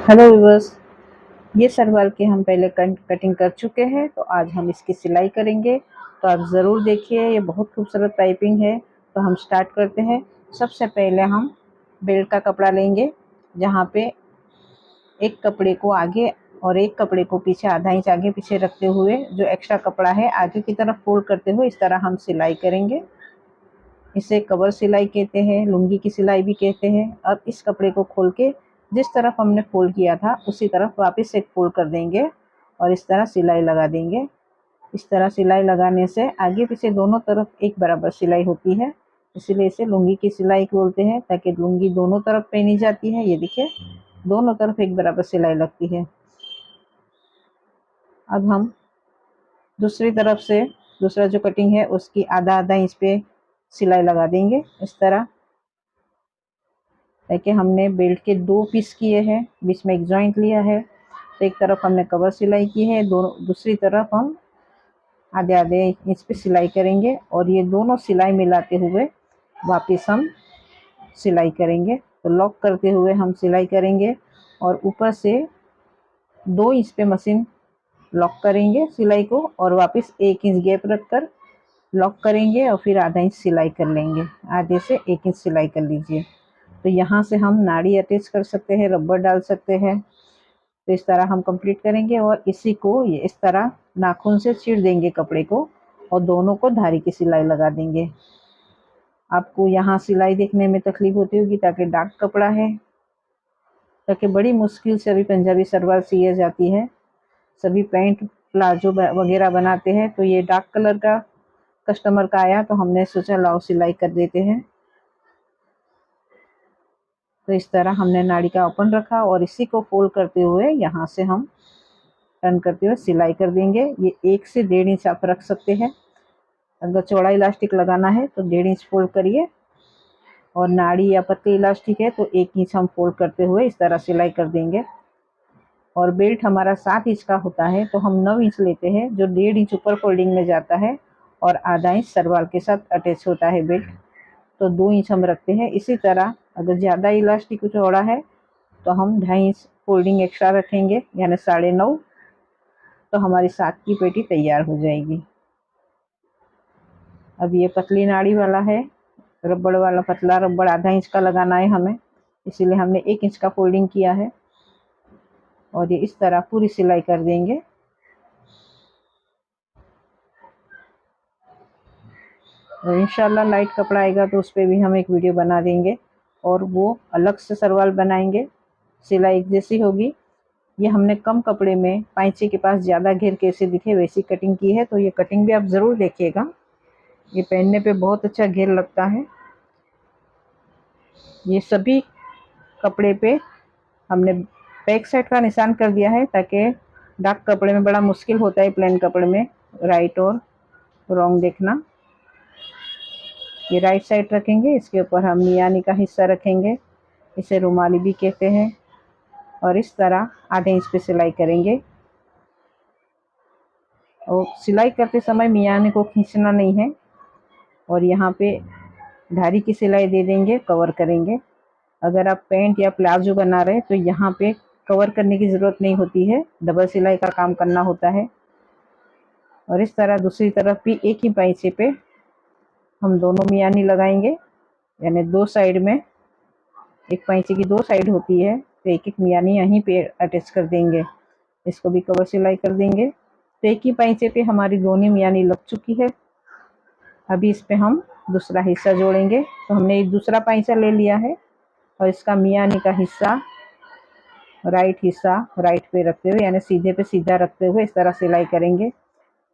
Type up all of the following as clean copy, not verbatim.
Hello viewers. ये सलवार की हम पहले कटिंग कर चुके हैं, तो आज हम इसकी सिलाई करेंगे। तो आप ज़रूर देखिए, ये बहुत खूबसूरत पाइपिंग है। तो हम स्टार्ट करते हैं। सबसे पहले हम बेल्ट का कपड़ा लेंगे, जहाँ पे एक कपड़े को आगे और एक कपड़े को पीछे, आधा इंच आगे पीछे रखते हुए जो एक्स्ट्रा कपड़ा है आगे की तरफ फोल्ड करते हुए इस तरह हम सिलाई करेंगे। इसे कवर सिलाई कहते हैं, लुंगी की सिलाई भी कहते हैं। अब इस कपड़े को खोल के जिस तरफ हमने फोल्ड किया था उसी तरफ वापस एक फोल्ड कर देंगे और इस तरह सिलाई लगा देंगे। इस तरह सिलाई लगाने से आगे पीछे दोनों तरफ एक बराबर सिलाई होती है, इसीलिए इसे लुंगी की सिलाई बोलते हैं, ताकि लुंगी दोनों तरफ पहनी जाती है। ये देखिए, दोनों तरफ एक बराबर सिलाई लगती है। अब हम दूसरी तरफ से दूसरा जो कटिंग है उसकी आधा आधा इंच पे सिलाई लगा देंगे इस तरह। देखिए, हमने बेल्ट के 2 पीस किए हैं, बीच में एक जॉइंट लिया है। तो एक तरफ हमने कवर सिलाई की है, दोनों दूसरी तरफ हम आधे आधे इंच पे सिलाई करेंगे और ये दोनों सिलाई मिलाते हुए वापस हम सिलाई करेंगे। तो लॉक करते हुए हम सिलाई करेंगे और ऊपर से 2 इंच पे मशीन लॉक करेंगे सिलाई को और वापस 1 इंच गैप रखकर लॉक करेंगे और फिर आधा इंच सिलाई कर लेंगे। आधे से 1 इंच सिलाई कर लीजिए। तो यहाँ से हम नाड़ी अटैच कर सकते हैं, रबर डाल सकते हैं। तो इस तरह हम कंप्लीट करेंगे और इसी को ये इस तरह नाखून से चीर देंगे कपड़े को और दोनों को धारी की सिलाई लगा देंगे। आपको यहाँ सिलाई देखने में तकलीफ होती होगी, ताकि डार्क कपड़ा है, ताकि बड़ी मुश्किल से अभी पंजाबी सलवार सिए जाती है। सभी पैंट प्लाजो वगैरह बनाते हैं, तो ये डार्क कलर का कस्टमर का आया तो हमने सोचा लाओ सिलाई कर देते हैं। तो इस तरह हमने नाड़ी का ओपन रखा और इसी को फोल्ड करते हुए यहाँ से हम टर्न करते हुए सिलाई कर देंगे। ये 1 से 1.5 इंच आप रख सकते हैं। अगर चौड़ा इलास्टिक लगाना है तो 1.5 इंच फोल्ड करिए और नाड़ी या पतली इलास्टिक है तो 1 इंच हम फोल्ड करते हुए इस तरह सिलाई कर देंगे। और बेल्ट हमारा 7 इंच का होता है तो हम 9 इंच लेते हैं, जो 1.5 इंच ऊपर फोल्डिंग में जाता है और आधा इंच सलवार के साथ अटैच होता है बेल्ट। तो 2 इंच हम रखते हैं। इसी तरह अगर ज़्यादा इलास्टिक चौड़ा है तो हम 2.5 इंच फोल्डिंग एक्स्ट्रा रखेंगे, यानी 9.5। तो हमारी 7 की पेटी तैयार हो जाएगी। अब ये पतली नाड़ी वाला है, रबड़ वाला पतला रबड़ आधा इंच का लगाना है हमें, इसीलिए हमने 1 इंच का फोल्डिंग किया है और ये इस तरह पूरी सिलाई कर देंगे। और इंशाल्लाह लाइट कपड़ा आएगा तो उस पर भी हम एक वीडियो बना देंगे और वो अलग से सलवार बनाएंगे। सिलाई एक जैसी होगी। ये हमने कम कपड़े में पाइचे के पास ज़्यादा घेर कैसे दिखे वैसी कटिंग की है, तो ये कटिंग भी आप ज़रूर देखिएगा। ये पहनने पे बहुत अच्छा घेर लगता है। ये सभी कपड़े पे हमने बैक साइड का निशान कर दिया है, ताकि डार्क कपड़े में बड़ा मुश्किल होता है प्लेन कपड़े में राइट और रॉन्ग देखना। ये राइट साइड रखेंगे, इसके ऊपर हम मियानी का हिस्सा रखेंगे, इसे रुमाली भी कहते हैं। और इस तरह आधे इंच पे सिलाई करेंगे और सिलाई करते समय मियानी को खींचना नहीं है। और यहाँ पे धारी की सिलाई दे देंगे, कवर करेंगे। अगर आप पैंट या प्लाजो बना रहे हैं तो यहाँ पे कवर करने की ज़रूरत नहीं होती है, डबल सिलाई का काम करना होता है। और इस तरह दूसरी तरफ भी एक ही पाइचे पे हम दोनों मियानी लगाएंगे, यानी 2 साइड में, एक पाइचे की 2 साइड होती है तो एक एक मियानी यहीं पे अटैच कर देंगे। इसको भी कवर सिलाई कर देंगे। तो एक ही पाइचे पे हमारी दोनों मियानी लग चुकी है। अभी इस पे हम दूसरा हिस्सा जोड़ेंगे। तो हमने एक दूसरा पाइचा ले लिया है और इसका मियानी का हिस्सा राइट पे रखते हुए, यानी सीधे पे सीधा रखते हुए इस तरह सिलाई करेंगे।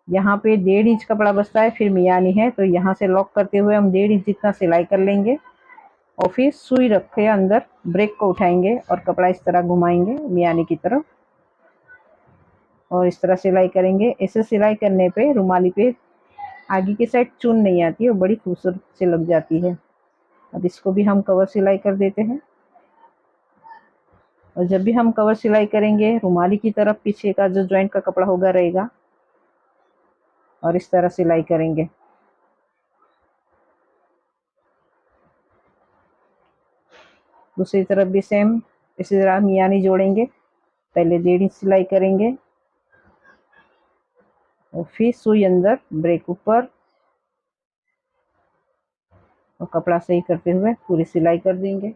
यहाँ पे 1.5 इंच कपड़ा बचता है, फिर मियानी है तो यहाँ से लॉक करते हुए हम 1.5 इंच जितना सिलाई कर लेंगे और फिर सुई रखे अंदर ब्रेक को उठाएंगे और कपड़ा इस तरह घुमाएंगे मियानी की तरफ और इस तरह सिलाई करेंगे। ऐसे सिलाई करने पे रुमाली पे आगे की साइड चुन नहीं आती है, वो बड़ी खूबसूरत से लग जाती है। अब इसको भी हम कवर सिलाई कर देते हैं। और जब भी हम कवर सिलाई करेंगे, रुमाली की तरफ पीछे का जो जॉइंट का कपड़ा होगा रहेगा और इस तरह सिलाई करेंगे। दूसरी तरफ भी सेम इसी तरह मियानी जोड़ेंगे। पहले 1.5 इंच सिलाई करेंगे और फिर सुई अंदर, ब्रेक ऊपर और कपड़ा सही करते हुए पूरी सिलाई कर देंगे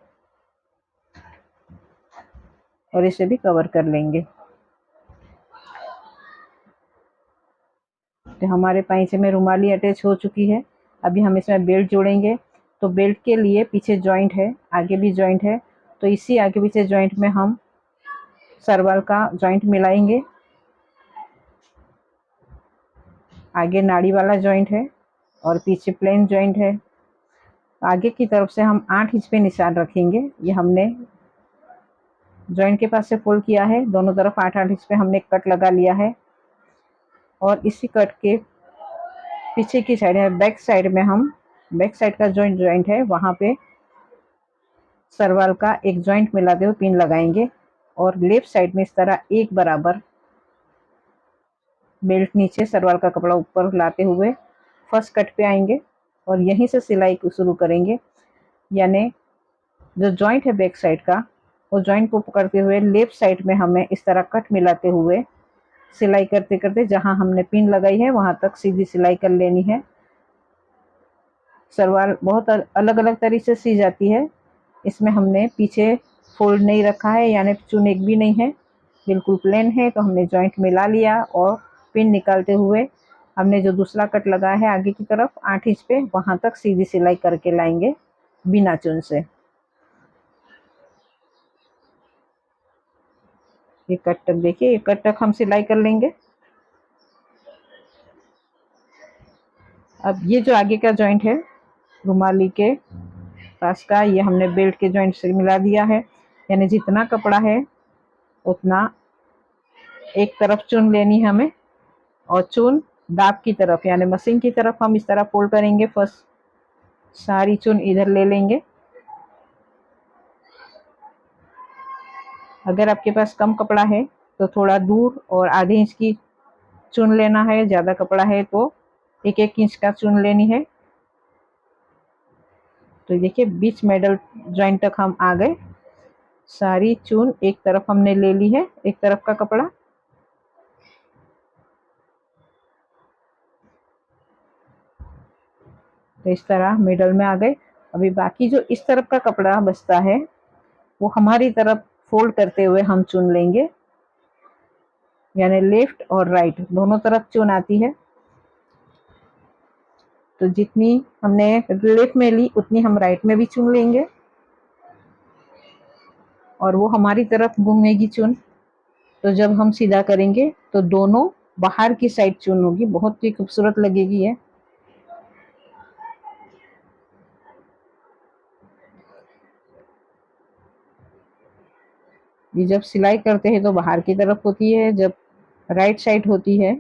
और इसे भी कवर कर लेंगे। तो हमारे पाइचे में रुमाली अटैच हो चुकी है। अभी हम इसमें बेल्ट जोड़ेंगे। तो बेल्ट के लिए पीछे जॉइंट है, आगे भी जॉइंट है, तो इसी आगे पीछे जॉइंट में हम सरवाल का जॉइंट मिलाएंगे। आगे नाड़ी वाला जॉइंट है और पीछे प्लेन जॉइंट है। आगे की तरफ से हम 8 इंच पे निशान रखेंगे। ये हमने जॉइंट के पास से फोल्ड किया है, दोनों तरफ 8-8 इंच पे हमने कट लगा लिया है और इसी कट के पीछे की साइड में, बैक साइड में, हम बैक साइड का जॉइंट है वहाँ पे सरवाल का एक जॉइंट मिलाते हुए पिन लगाएंगे और लेफ्ट साइड में इस तरह एक बराबर बेल्ट नीचे, सरवाल का कपड़ा ऊपर लाते हुए फर्स्ट कट पे आएंगे और यहीं से सिलाई को शुरू करेंगे। यानी जो जॉइंट है बैक साइड का, वो जॉइंट को पकड़ते हुए लेफ्ट साइड में हमें इस तरह कट मिलाते हुए सिलाई करते करते जहां हमने पिन लगाई है वहां तक सीधी सिलाई कर लेनी है। सलवार बहुत अलग अलग तरीके से सी जाती है। इसमें हमने पीछे फोल्ड नहीं रखा है, यानी चुन एक भी नहीं है, बिल्कुल प्लेन है। तो हमने जॉइंट मिला लिया और पिन निकालते हुए हमने जो दूसरा कट लगाया है आगे की तरफ 8 इंच पे, वहां तक सीधी सिलाई करके लाएंगे बिना चुन से। ये कट तक देखिए, ये कट तक हम सिलाई कर लेंगे। अब ये जो आगे का जॉइंट है रुमाली के पास का, ये हमने बेल्ट के जॉइंट से मिला दिया है। यानी जितना कपड़ा है उतना एक तरफ चुन लेनी है हमें और चुन दाब की तरफ, यानी मशीन की तरफ हम इस तरह फोल्ड करेंगे। फर्स्ट सारी चुन इधर ले लेंगे। अगर आपके पास कम कपड़ा है तो थोड़ा दूर और आधे इंच की चुन लेना है, ज़्यादा कपड़ा है तो 1-1 इंच का चुन लेनी है। तो देखिए बीच मिडल जॉइंट तक हम आ गए। सारी चुन एक तरफ हमने ले ली है, एक तरफ का कपड़ा। तो इस तरह मिडल में आ गए। अभी बाकी जो इस तरफ का कपड़ा बचता है वो हमारी तरफ फोल्ड करते हुए हम चुन लेंगे। यानी लेफ्ट और राइट दोनों तरफ चुन आती है। तो जितनी हमने लेफ्ट में ली उतनी हम राइट में भी चुन लेंगे और वो हमारी तरफ घूमेगी चुन। तो जब हम सीधा करेंगे तो दोनों बाहर की साइड चुन होगी, बहुत ही खूबसूरत लगेगी ये। ये जब सिलाई करते हैं तो बाहर की तरफ होती है, जब राइट साइड होती है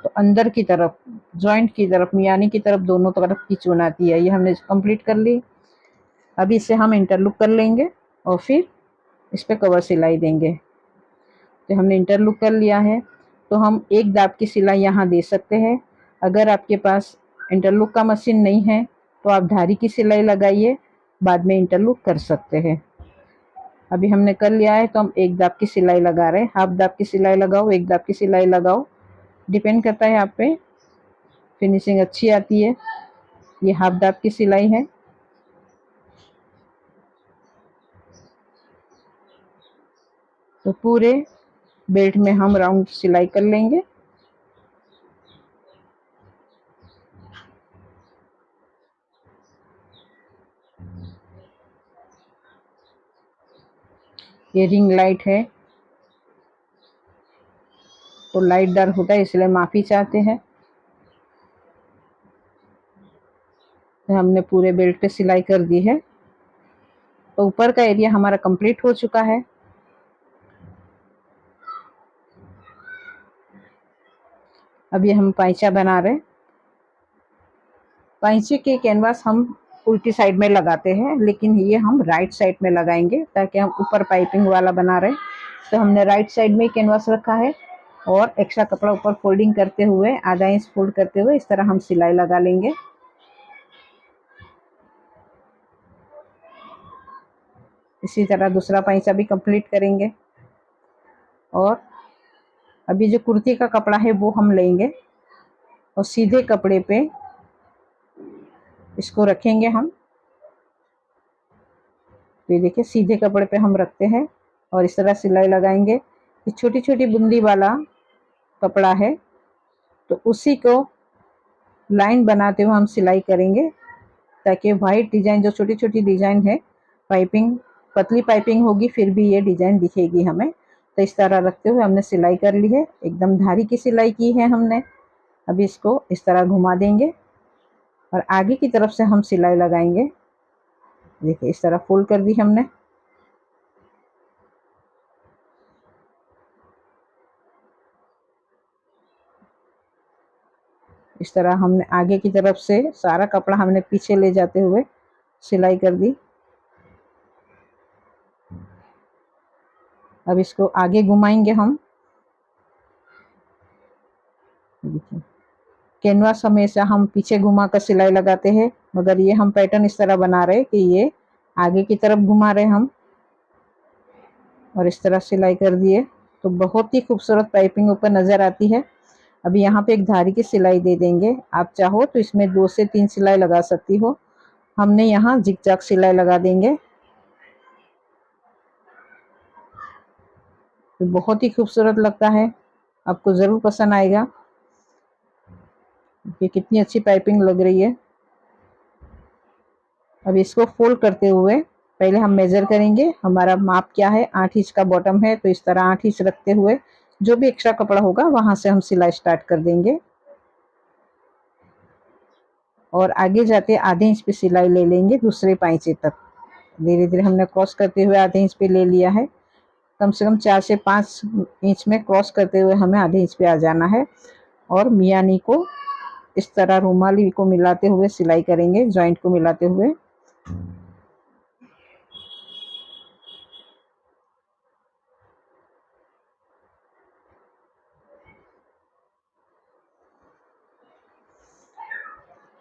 तो अंदर की तरफ, जॉइंट की तरफ, मियानी की तरफ, दोनों तरफ की चुन आती है। ये हमने कंप्लीट कर ली। अभी इसे हम इंटरलूक कर लेंगे और फिर इस पे कवर सिलाई देंगे। तो हमने इंटरलूक कर लिया है तो हम एक दाब की सिलाई यहाँ दे सकते हैं। अगर आपके पास इंटरलूक का मशीन नहीं है तो आप धारी की सिलाई लगाइए, बाद में इंटरलूक कर सकते हैं। अभी हमने कर लिया है तो हम एक दाब की सिलाई लगा रहे हैं। हाफ दाब की सिलाई लगाओ, एक दाब की सिलाई लगाओ, डिपेंड करता है आप पे, फिनिशिंग अच्छी आती है। ये हाफ दाब की सिलाई है। तो पूरे बेल्ट में हम राउंड सिलाई कर लेंगे। ये रिंग लाइट है तो लाइट डर होता है, इसलिए माफ़ी चाहते हैं। तो हमने पूरे बेल्ट पे सिलाई कर दी है। तो ऊपर का एरिया हमारा कंप्लीट हो चुका है। अभी हम पाइचा बना रहे। पाइचे के कैनवास हम उल्टी साइड में लगाते हैं, लेकिन ये हम राइट साइड में लगाएंगे ताकि हम ऊपर पाइपिंग वाला बना रहे। तो हमने राइट साइड में कैनवास रखा है और एक्स्ट्रा कपड़ा ऊपर फोल्डिंग करते हुए, आधा इंच फोल्ड करते हुए इस तरह हम सिलाई लगा लेंगे। इसी तरह दूसरा पाइचा भी कंप्लीट करेंगे। और अभी जो कुर्ती का कपड़ा है वो हम लेंगे और सीधे कपड़े पे इसको रखेंगे हम। तो ये देखिए सीधे कपड़े पे हम रखते हैं और इस तरह सिलाई लगाएंगे। ये छोटी छोटी बूंदी वाला कपड़ा है तो उसी को लाइन बनाते हुए हम सिलाई करेंगे, ताकि वाइट डिजाइन जो छोटी छोटी डिजाइन है, पाइपिंग पतली पाइपिंग होगी फिर भी ये डिजाइन दिखेगी हमें। तो इस तरह रखते हुए हमने सिलाई कर ली है, एकदम धारी की सिलाई की है हमने। अभी इसको इस तरह घुमा देंगे और आगे की तरफ से हम सिलाई लगाएंगे। देखिए इस तरह फोल्ड कर दी हमने। इस तरह हमने आगे की तरफ से सारा कपड़ा हमने पीछे ले जाते हुए सिलाई कर दी। अब इसको आगे घुमाएंगे हम। देखिए कैनवास हमेशा हम पीछे घुमा कर सिलाई लगाते हैं, मगर ये हम पैटर्न इस तरह बना रहे कि ये आगे की तरफ घुमा रहे हम और इस तरह सिलाई कर दिए तो बहुत ही खूबसूरत पाइपिंग ऊपर नज़र आती है। अभी यहाँ पे एक धारी की सिलाई दे देंगे, आप चाहो तो इसमें 2 से 3 सिलाई लगा सकती हो। हमने यहाँ जिगजैग सिलाई लगा देंगे। तो बहुत ही खूबसूरत लगता है, आपको ज़रूर पसंद आएगा। ये कितनी अच्छी पाइपिंग लग रही है। अब इसको फोल्ड करते हुए पहले हम मेजर करेंगे, हमारा माप क्या है, 8 इंच का बॉटम है, तो इस तरह 8 इंच रखते हुए जो भी एक्स्ट्रा कपड़ा होगा वहां से हम सिलाई स्टार्ट कर देंगे और आगे जाते आधे इंच पे सिलाई ले लेंगे दूसरे पाइचे तक। धीरे धीरे हमने क्रॉस करते हुए आधे इंच पे ले लिया है। कम से कम 4 से 5 इंच में क्रॉस करते हुए हमें आधे इंच पे आ जाना है और मियानी को इस तरह रुमाली को मिलाते हुए सिलाई करेंगे, जॉइंट को मिलाते हुए।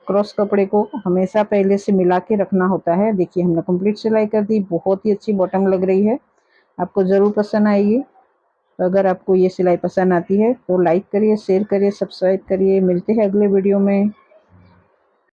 क्रॉस कपड़े को हमेशा पहले से मिला के रखना होता है। देखिए हमने कंप्लीट सिलाई कर दी, बहुत ही अच्छी बॉटम लग रही है, आपको ज़रूर पसंद आएगी। तो अगर आपको ये सिलाई पसंद आती है तो लाइक करिए, शेयर करिए, सब्सक्राइब करिए। मिलते हैं अगले वीडियो में।